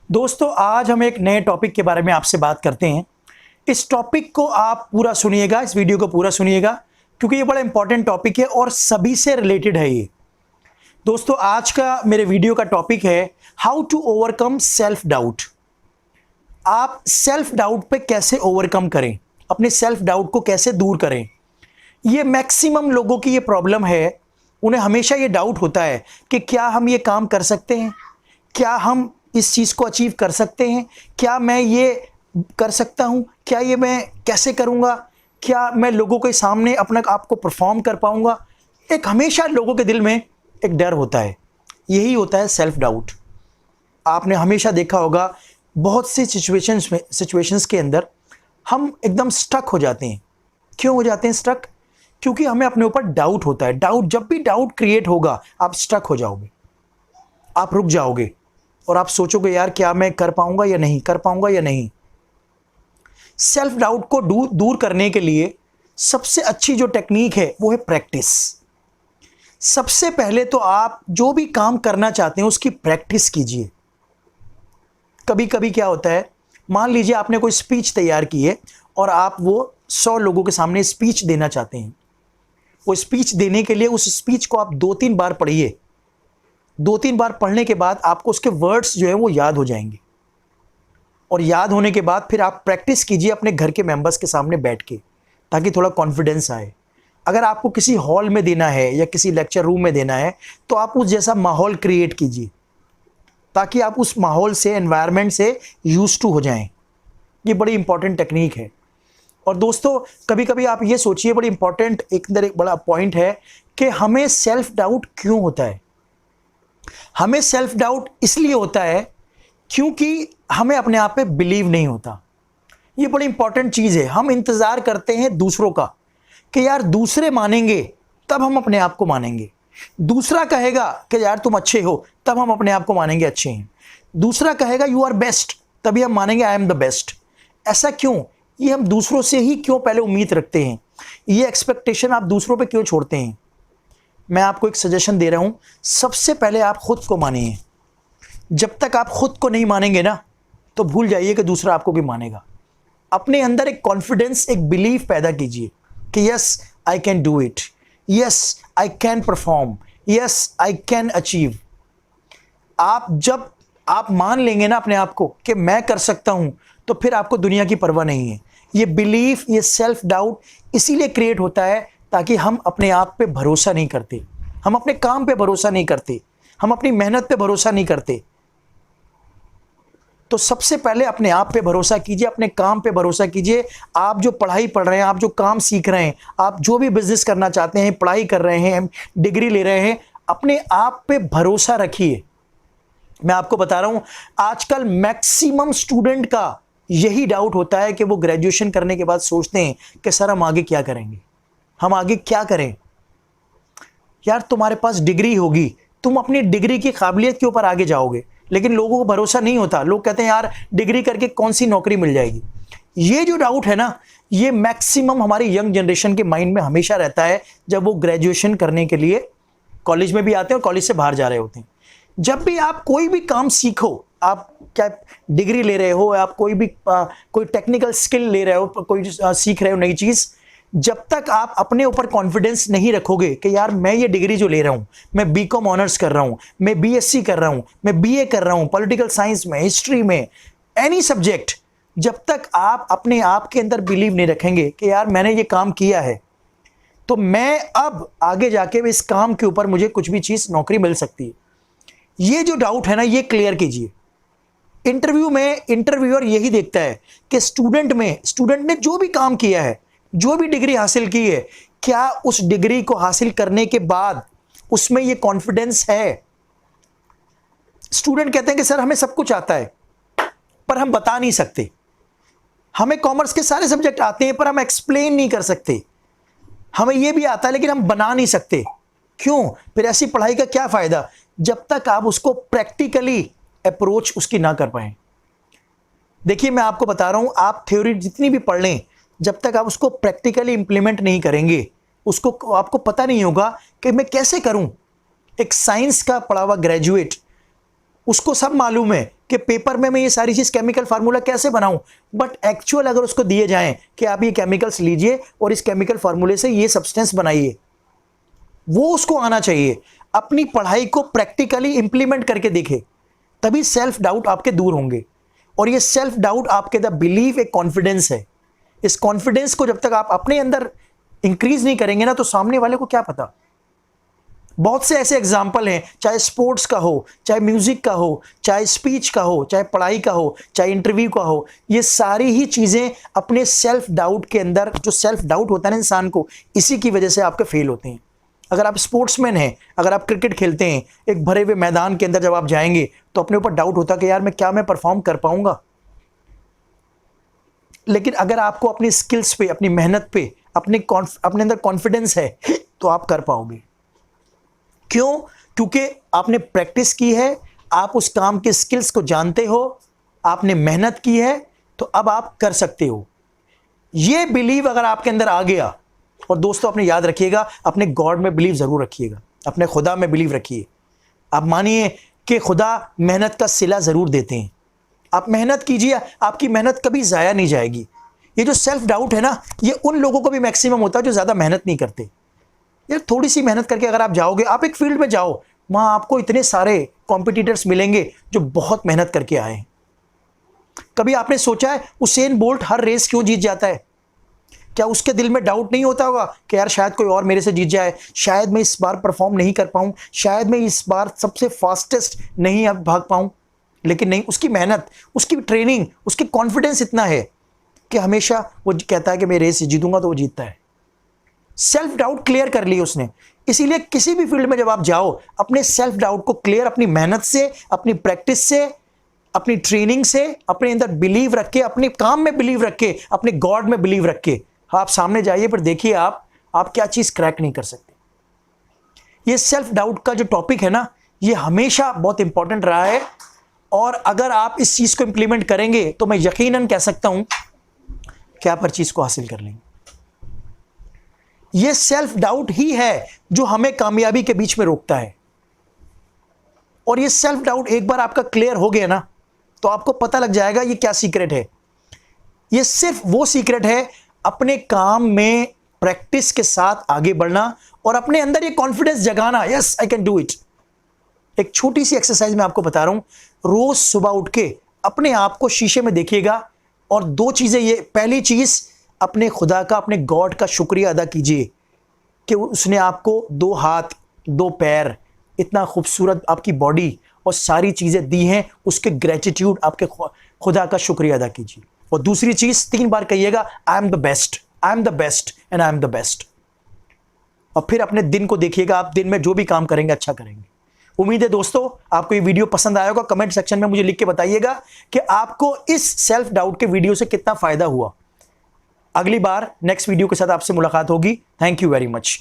दोस्तों, आज हम एक नए टॉपिक के बारे में आपसे बात करते हैं। इस टॉपिक को आप पूरा सुनिएगा, इस वीडियो को पूरा सुनिएगा, क्योंकि ये बड़ा इंपॉर्टेंट टॉपिक है और सभी से रिलेटेड है ये। दोस्तों, आज का मेरे वीडियो का टॉपिक है how to overcome self doubt. आप सेल्फ डाउट पे कैसे ओवरकम करें, अपने सेल्फ डाउट को कैसे दूर करें। ये मैक्सिमम लोगों की ये प्रॉब्लम है। उन्हें हमेशा ये डाउट होता है कि क्या हम ये काम कर सकते हैं, क्या हम इस चीज़ को अचीव कर सकते हैं, क्या मैं ये कर सकता हूँ, क्या ये मैं कैसे करूँगा, क्या मैं लोगों के सामने अपने आप को परफॉर्म कर पाऊँगा। एक हमेशा लोगों के दिल में एक डर होता है, यही होता है सेल्फ डाउट। आपने हमेशा देखा होगा बहुत सी सिचुएशंस के अंदर हम एकदम स्टक हो जाते हैं। क्यों हो जाते हैं स्टक? क्योंकि हमें अपने ऊपर डाउट होता है। जब भी डाउट क्रिएट होगा आप स्टक हो जाओगे, आप रुक जाओगे और आप सोचोगे यार क्या मैं कर पाऊंगा या नहीं कर पाऊंगा या नहीं। सेल्फ डाउट को दूर करने के लिए सबसे अच्छी जो टेक्निक है वो है प्रैक्टिस। सबसे पहले तो आप जो भी काम करना चाहते हैं उसकी प्रैक्टिस कीजिए। कभी कभी क्या होता है, मान लीजिए आपने कोई स्पीच तैयार की है और आप वो 100 लोगों के सामने स्पीच देना चाहते हैं। वो स्पीच देने के लिए उस स्पीच को आप 2-3 बार पढ़िए। 2-3 बार पढ़ने के बाद आपको उसके वर्ड्स जो है वो याद हो जाएंगे, और याद होने के बाद फिर आप प्रैक्टिस कीजिए अपने घर के मेंबर्स के सामने बैठ के, ताकि थोड़ा कॉन्फिडेंस आए। अगर आपको किसी हॉल में देना है या किसी लेक्चर रूम में देना है तो आप उस जैसा माहौल क्रिएट कीजिए, ताकि आप उस माहौल से, एनवायरनमेंट से यूज टू हो जाएं। ये बड़ी इंपॉर्टेंट टेक्निक है। और दोस्तों, कभी कभी आप ये सोचिए, बड़ी इंपॉर्टेंट एक बड़ा पॉइंट है कि हमें सेल्फ डाउट क्यों होता है। हमें सेल्फ डाउट इसलिए होता है क्योंकि हमें अपने आप पे बिलीव नहीं होता। ये बड़ी इंपॉर्टेंट चीज़ है। हम इंतज़ार करते हैं दूसरों का कि यार दूसरे मानेंगे तब हम अपने आप को मानेंगे। दूसरा कहेगा कि यार तुम अच्छे हो तब हम अपने आप को मानेंगे अच्छे हैं। दूसरा कहेगा यू आर बेस्ट तभी हम मानेंगे आई एम द बेस्ट। ऐसा क्यों? ये हम दूसरों से ही क्यों पहले उम्मीद रखते हैं? ये एक्सपेक्टेशन आप दूसरों पे क्यों छोड़ते हैं? मैं आपको एक सजेशन दे रहा हूं, सबसे पहले आप खुद को मानिए। जब तक आप खुद को नहीं मानेंगे ना, तो भूल जाइए कि दूसरा आपको भी मानेगा। अपने अंदर एक कॉन्फिडेंस, एक बिलीफ पैदा कीजिए कि yes I can do it, yes I can perform, yes I can achieve. जब आप मान लेंगे ना अपने आप को कि मैं कर सकता हूं, तो फिर आपको दुनिया की परवाह नहीं है। ये बिलीफ, ये सेल्फ डाउट इसीलिए क्रिएट होता है ताकि हम अपने आप पे भरोसा नहीं करते, हम अपने काम पे भरोसा नहीं करते, हम अपनी मेहनत पे भरोसा नहीं करते। तो सबसे पहले अपने आप पे भरोसा कीजिए, अपने काम पे भरोसा कीजिए। आप जो पढ़ाई पढ़ रहे हैं, आप जो काम सीख रहे हैं, आप जो भी बिजनेस करना चाहते हैं, पढ़ाई कर रहे हैं, डिग्री ले रहे हैं, अपने आप पे भरोसा रखिए। मैं आपको बता रहा हूं, आजकल मैक्सिमम स्टूडेंट का यही डाउट होता है कि वो ग्रेजुएशन करने के बाद सोचते हैं कि सर हम आगे क्या करेंगे, हम आगे क्या करें। यार तुम्हारे पास डिग्री होगी, तुम अपनी डिग्री की काबिलियत के ऊपर आगे जाओगे, लेकिन लोगों को भरोसा नहीं होता। लोग कहते हैं यार डिग्री करके कौन सी नौकरी मिल जाएगी। ये जो डाउट है ना, ये मैक्सिमम हमारी यंग जनरेशन के माइंड में हमेशा रहता है जब वो ग्रेजुएशन करने के लिए कॉलेज में भी आते हैं और कॉलेज से बाहर जा रहे होते हैं। जब भी आप कोई भी काम सीखो, आप क्या डिग्री ले रहे हो, आप कोई टेक्निकल स्किल ले रहे हो, कोई सीख रहे हो नई चीज़, जब तक आप अपने ऊपर कॉन्फिडेंस नहीं रखोगे कि यार मैं ये डिग्री जो ले रहा हूं, मैं बीकॉम ऑनर्स कर रहा हूं, मैं बीएससी कर रहा हूं, मैं बीए कर रहा हूं, पॉलिटिकल साइंस में, हिस्ट्री में, एनी सब्जेक्ट, जब तक आप अपने आप के अंदर बिलीव नहीं रखेंगे कि यार मैंने ये काम किया है तो मैं अब आगे जाके इस काम के ऊपर मुझे कुछ भी चीज़ नौकरी मिल सकती है। ये जो डाउट है ना, ये क्लियर कीजिए। इंटरव्यू में इंटरव्यूअर यही देखता है कि स्टूडेंट ने जो भी काम किया है, जो भी डिग्री हासिल की है, क्या उस डिग्री को हासिल करने के बाद उसमें ये कॉन्फिडेंस है। स्टूडेंट कहते हैं कि सर हमें सब कुछ आता है पर हम बता नहीं सकते, हमें कॉमर्स के सारे सब्जेक्ट आते हैं पर हम एक्सप्लेन नहीं कर सकते, हमें ये भी आता है लेकिन हम बना नहीं सकते। क्यों? फिर ऐसी पढ़ाई का क्या फायदा जब तक आप उसको प्रैक्टिकली अप्रोच उसकी ना कर पाए। देखिए मैं आपको बता रहा हूं, आप थ्योरी जितनी भी पढ़ लें, जब तक आप उसको प्रैक्टिकली इंप्लीमेंट नहीं करेंगे, उसको आपको पता नहीं होगा कि मैं कैसे करूं। एक साइंस का पढ़ा हुआ ग्रेजुएट उसको सब मालूम है कि पेपर में मैं ये सारी चीज केमिकल फार्मूला कैसे बनाऊं, बट एक्चुअल अगर उसको दिए जाएं कि आप ये केमिकल्स लीजिए और इस केमिकल फार्मूले से ये सब्सटेंस बनाइए, वो उसको आना चाहिए। अपनी पढ़ाई को प्रैक्टिकली इंप्लीमेंट करके देखे, तभी सेल्फ डाउट आपके दूर होंगे। और ये सेल्फ डाउट आपके द बिलीव एक कॉन्फिडेंस है। इस कॉन्फिडेंस को जब तक आप अपने अंदर इंक्रीज नहीं करेंगे ना, तो सामने वाले को क्या पता। बहुत से ऐसे एग्जाम्पल हैं, चाहे स्पोर्ट्स का हो, चाहे म्यूजिक का हो, चाहे स्पीच का हो, चाहे पढ़ाई का हो, चाहे इंटरव्यू का हो, ये सारी ही चीजें अपने सेल्फ डाउट के अंदर, जो सेल्फ डाउट होता है ना इंसान को, इसी की वजह से आपके फेल होते हैं। अगर आप स्पोर्ट्समैन हैं, अगर आप क्रिकेट खेलते हैं, एक भरे हुए मैदान के अंदर जब आप जाएंगे तो अपने ऊपर डाउट होता है कि यार मैं परफॉर्म कर पाऊंगा। लेकिन अगर आपको अपनी स्किल्स पे, अपनी मेहनत पे, अपने अंदर कॉन्फिडेंस है, तो आप कर पाओगे। क्यों? क्योंकि आपने प्रैक्टिस की है, आप उस काम के स्किल्स को जानते हो, आपने मेहनत की है, तो अब आप कर सकते हो। ये बिलीव अगर आपके अंदर आ गया, और दोस्तों अपने याद रखिएगा, अपने गॉड में बिलीव जरूर रखिएगा, अपने खुदा में बिलीव रखिए। आप मानिए कि खुदा मेहनत का सिला जरूर देते हैं। आप मेहनत कीजिए, आपकी मेहनत कभी जाया नहीं जाएगी। ये जो सेल्फ डाउट है ना, ये उन लोगों को भी मैक्सिमम होता है जो ज्यादा मेहनत नहीं करते। यार थोड़ी सी मेहनत करके अगर आप जाओगे, आप एक फील्ड में जाओ, वहां आपको इतने सारे कॉम्पिटिटर्स मिलेंगे जो बहुत मेहनत करके आए हैं। कभी आपने सोचा है उसेन बोल्ट हर रेस क्यों जीत जाता है? क्या उसके दिल में डाउट नहीं होता होगा कि यार शायद कोई और मेरे से जीत जाए, शायद मैं इस बार परफॉर्म नहीं कर पाऊं, शायद मैं इस बार सबसे फास्टेस्ट नहीं अब भाग पाऊं? लेकिन नहीं, उसकी मेहनत, उसकी ट्रेनिंग, उसकी कॉन्फिडेंस इतना है कि हमेशा वो कहता है कि मैं रेस जीतूंगा, तो वो जीतता है। सेल्फ डाउट क्लियर कर ली उसने। इसीलिए किसी भी फील्ड में जब आप जाओ, अपने सेल्फ डाउट को क्लियर अपनी मेहनत से, अपनी प्रैक्टिस से, अपनी ट्रेनिंग से, अपने अंदर बिलीव रख के, अपने काम में बिलीव रख के, अपने गॉड में बिलीव रख के आप सामने जाइए, पर देखिए आप क्या चीज क्रैक नहीं कर सकते। ये सेल्फ डाउट का जो टॉपिक है ना, ये हमेशा बहुत इंपॉर्टेंट रहा है। और अगर आप इस चीज को इंप्लीमेंट करेंगे तो मैं यकीनन कह सकता हूं कि आप हर चीज को हासिल कर लेंगे। ये सेल्फ डाउट ही है जो हमें कामयाबी के बीच में रोकता है। और ये सेल्फ डाउट एक बार आपका क्लियर हो गया ना, तो आपको पता लग जाएगा ये क्या सीक्रेट है। ये सिर्फ वो सीक्रेट है अपने काम में प्रैक्टिस के साथ आगे बढ़ना और अपने अंदर ये कॉन्फिडेंस जगाना, yes I can do it. एक छोटी सी एक्सरसाइज मैं आपको बता रहा हूं। रोज सुबह उठ के अपने आप को शीशे में देखिएगा और दो चीजें, ये पहली चीज, अपने खुदा का, अपने गॉड का शुक्रिया अदा कीजिए कि उसने आपको 2 हाथ, 2 पैर, इतना खूबसूरत आपकी बॉडी और सारी चीजें दी हैं। उसके ग्रेटिट्यूड, आपके खुदा का शुक्रिया अदा कीजिए। और दूसरी चीज 3 बार कहिएगा, I am the best, I am the best and I am the best. और फिर अपने दिन को देखिएगा, आप दिन में जो भी काम करेंगे अच्छा करेंगे। उम्मीद है दोस्तों आपको ये वीडियो पसंद आया होगा। कमेंट सेक्शन में मुझे लिख के बताइएगा कि आपको इस सेल्फ डाउट के वीडियो से कितना फायदा हुआ। अगली बार नेक्स्ट वीडियो के साथ आपसे मुलाकात होगी। Thank you very much.